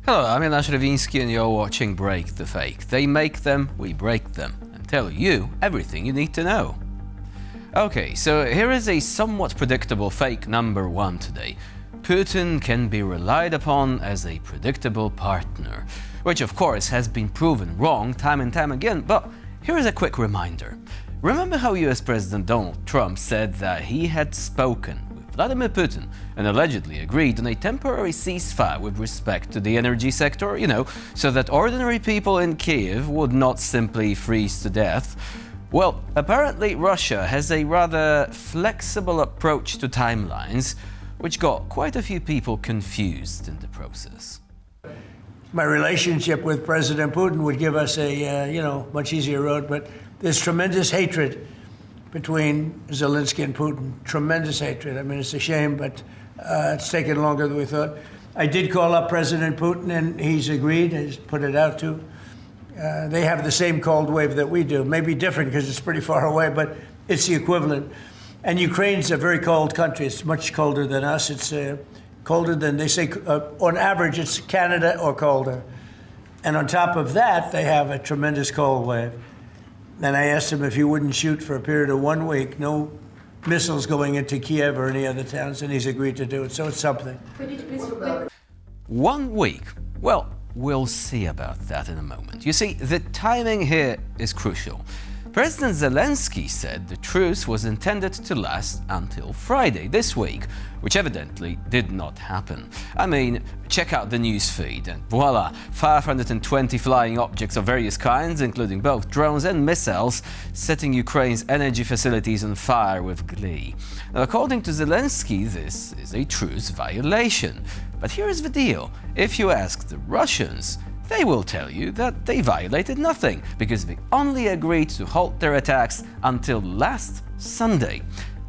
Hello, I'm Jan Shravinsky and you're watching Break the Fake. They make them, we break them, and tell you everything you need to know. Okay, so here is a somewhat predictable fake number one today. Putin can be relied upon as a predictable partner, which of course has been proven wrong time and time again, but here is a quick reminder. Remember how US President Donald Trump said that he had spoken with Vladimir Putin and allegedly agreed on a temporary ceasefire with respect to the energy sector, so that ordinary people in Kiev would not simply freeze to death? Well, apparently Russia has a rather flexible approach to timelines, which got quite a few people confused in the process. My relationship with President Putin would give us a, much easier road, but there's tremendous hatred between Zelensky and Putin. Tremendous hatred. I mean, it's a shame, but it's taken longer than we thought. I did call up President Putin, and he's agreed. He's put it out to. They have the same cold wave that we do. Maybe different because it's pretty far away, but it's the equivalent. And Ukraine's a very cold country. It's much colder than us. It's colder than, they say, on average, it's Canada or colder. And on top of that, they have a tremendous cold wave. And I asked him if he wouldn't shoot for a period of 1 week, no missiles going into Kiev or any other towns, and he's agreed to do it. So it's something. 1 week? Well, we'll see about that in a moment. You see, the timing here is crucial. President Zelensky said the truce was intended to last until Friday this week, which evidently did not happen. I mean, check out the news feed and voila, 520 flying objects of various kinds, including both drones and missiles, setting Ukraine's energy facilities on fire with glee. Now, according to Zelensky, this is a truce violation. But here's the deal. If you ask the Russians, they will tell you that they violated nothing, because they only agreed to halt their attacks until last Sunday.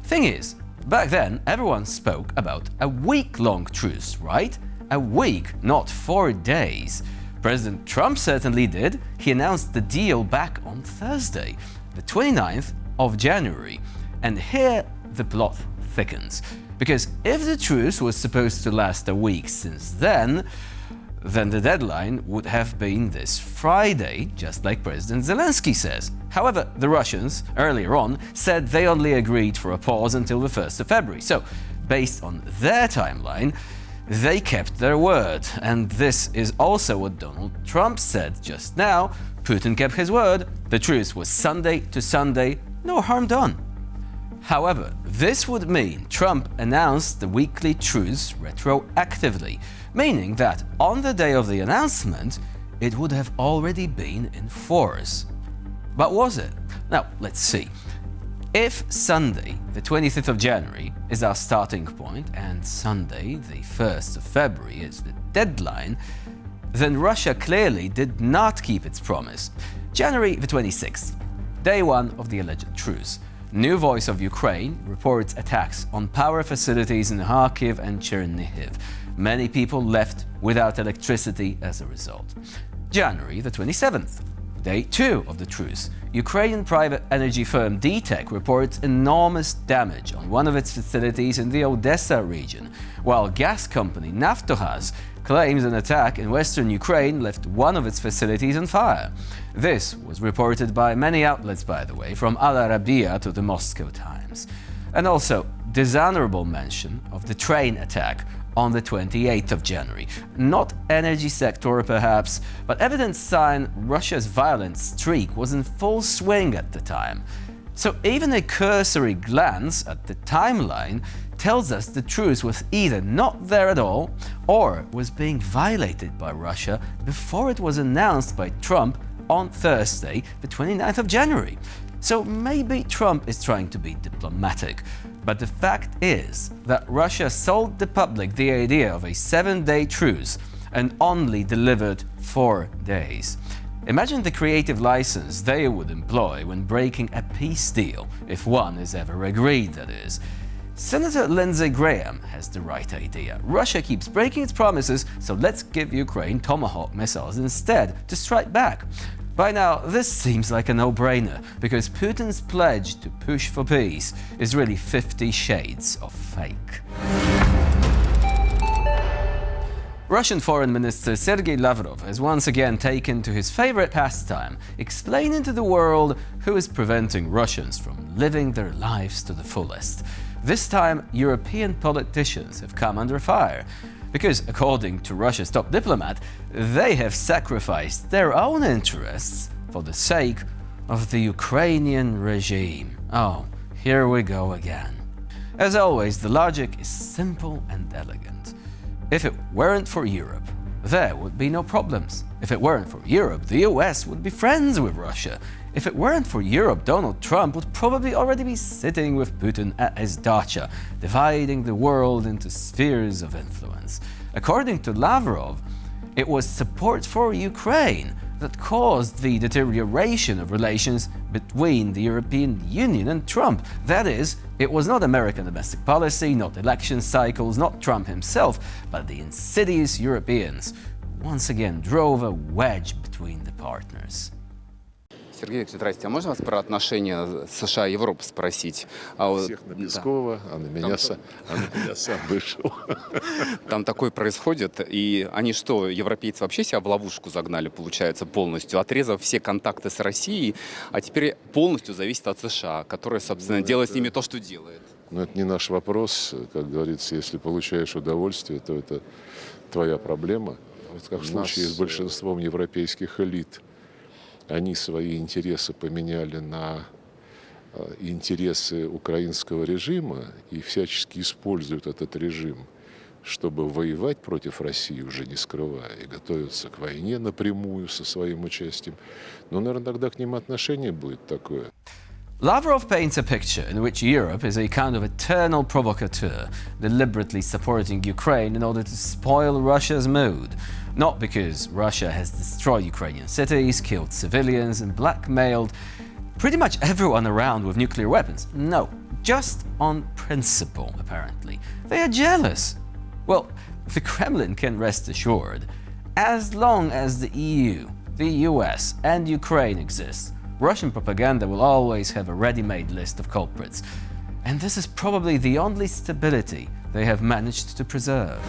Thing is, back then everyone spoke about a week-long truce, right? A week, not 4 days. President Trump certainly did. He announced the deal back on Thursday, the 29th of January. And here the plot thickens. Because if the truce was supposed to last a week since then the deadline would have been this Friday, just like President Zelensky says. However, the Russians, earlier on, said they only agreed for a pause until the 1st of February. So, based on their timeline, they kept their word. And this is also what Donald Trump said just now. Putin kept his word. The truce was Sunday to Sunday, no harm done. However, this would mean Trump announced the weekly truce retroactively, meaning that on the day of the announcement, it would have already been in force. But was it? Now, let's see. If Sunday, the 25th of January, is our starting point, and Sunday, the 1st of February, is the deadline, then Russia clearly did not keep its promise. January the 26th, day one of the alleged truce. New Voice of Ukraine reports attacks on power facilities in Kharkiv and Chernihiv. Many people left without electricity as a result. January the 27th, day two of the truce. Ukrainian private energy firm DTEK reports enormous damage on one of its facilities in the Odessa region, while gas company Naftogaz claims an attack in western Ukraine left one of its facilities on fire. This was reported by many outlets, by the way, from Al Arabiya to the Moscow Times. And also, dishonorable mention of the train attack on the 28th of January. Not energy sector perhaps, but evident sign Russia's violent streak was in full swing at the time. So even a cursory glance at the timeline tells us the truce was either not there at all or was being violated by Russia before it was announced by Trump on Thursday, the 29th of January. So maybe Trump is trying to be diplomatic, but the fact is that Russia sold the public the idea of a 7-day truce and only delivered 4 days. Imagine the creative license they would employ when breaking a peace deal, if one is ever agreed, that is. Senator Lindsey Graham has the right idea. Russia keeps breaking its promises, so let's give Ukraine Tomahawk missiles instead to strike back. By now, this seems like a no-brainer, because Putin's pledge to push for peace is really 50 shades of fake. Russian Foreign Minister Sergei Lavrov has once again taken to his favorite pastime, explaining to the world who is preventing Russians from living their lives to the fullest. This time, European politicians have come under fire, because according to Russia's top diplomat, they have sacrificed their own interests for the sake of the Ukrainian regime. Oh, here we go again. As always, the logic is simple and elegant. If it weren't for Europe, there would be no problems. If it weren't for Europe, the US would be friends with Russia. If it weren't for Europe, Donald Trump would probably already be sitting with Putin at his dacha, dividing the world into spheres of influence. According to Lavrov, it was support for Ukraine that caused the deterioration of relations between the European Union and Trump. That is, it was not American domestic policy, not election cycles, not Trump himself, but the insidious Europeans who once again drove a wedge between the partners. Сергей Викторович, здрасте. А можно вас про отношения США и Европы спросить? Всех на Пескова, а на меня сам вышел. Там такое происходит, и они что, европейцы вообще себя в ловушку загнали, получается, полностью, отрезав все контакты с Россией, а теперь полностью зависит от США, которая, собственно, делает с ними то, что делает. Но это не наш вопрос. Как говорится, если получаешь удовольствие, то это твоя проблема. Вот как в случае с большинством европейских элит. Они свои интересы поменяли на интересы украинского режима и всячески используют этот режим, чтобы воевать против России, уже не скрывая, и готовятся к войне напрямую со своим участием. Но, наверное, тогда к ним отношение будет такое. Lavrov paints a picture in which Europe is a kind of eternal provocateur, deliberately supporting Ukraine in order to spoil Russia's mood. Not because Russia has destroyed Ukrainian cities, killed civilians, and blackmailed pretty much everyone around with nuclear weapons. No, just on principle, apparently. They are jealous. Well, the Kremlin can rest assured, as long as the EU, the US, and Ukraine exist, Russian propaganda will always have a ready-made list of culprits. And this is probably the only stability they have managed to preserve.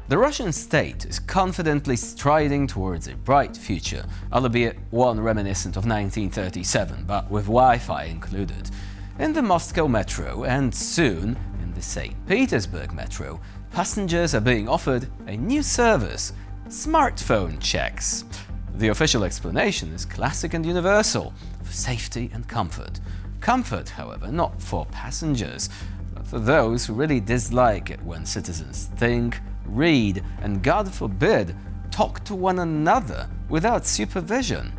The Russian state is confidently striding towards a bright future, albeit one reminiscent of 1937, but with Wi-Fi included. In the Moscow metro and soon in the St. Petersburg metro, passengers are being offered a new service: smartphone checks. The official explanation is classic and universal, for safety and comfort. Comfort, however, not for passengers, but for those who really dislike it when citizens think, read, and God forbid, talk to one another without supervision.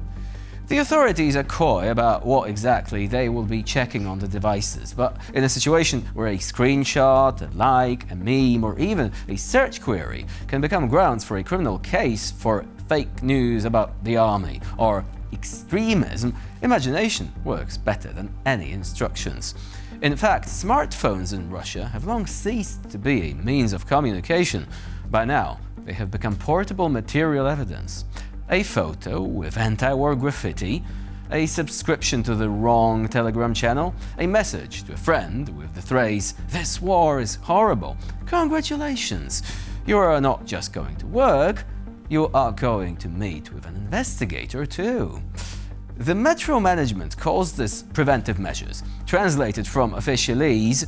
The authorities are coy about what exactly they will be checking on the devices, but in a situation where a screenshot, a like, a meme, or even a search query can become grounds for a criminal case for fake news about the army or extremism, imagination works better than any instructions. In fact, smartphones in Russia have long ceased to be a means of communication. By now, they have become portable material evidence. A photo with anti-war graffiti, a subscription to the wrong Telegram channel, a message to a friend with the phrase, "This war is horrible. Congratulations! You are not just going to work, you are going to meet with an investigator too." The metro management calls this preventive measures. Translated from officialese,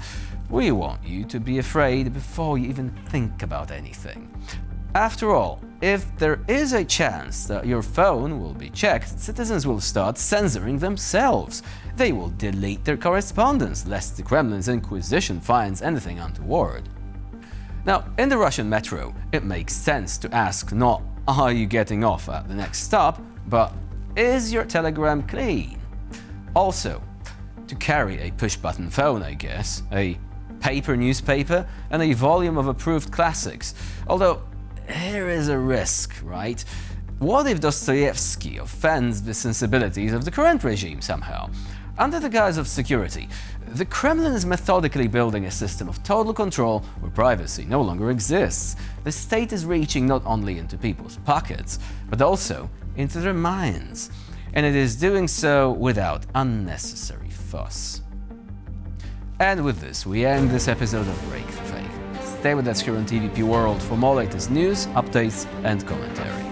we want you to be afraid before you even think about anything. After all, if there is a chance that your phone will be checked, citizens will start censoring themselves. They will delete their correspondence, lest the Kremlin's Inquisition finds anything untoward. Now, in the Russian metro, it makes sense to ask not, "Are you getting off at the next stop?" but "Is your Telegram clean?" Also, to carry a push-button phone, I guess, a paper newspaper, and a volume of approved classics. Although, here is a risk, right? What if Dostoevsky offends the sensibilities of the current regime somehow? Under the guise of security, the Kremlin is methodically building a system of total control where privacy no longer exists. The state is reaching not only into people's pockets, but also into their minds. And it is doing so without unnecessary fuss. And with this, we end this episode of Break the Fake. Stay with us here on TVP World for more latest news, updates, and commentary.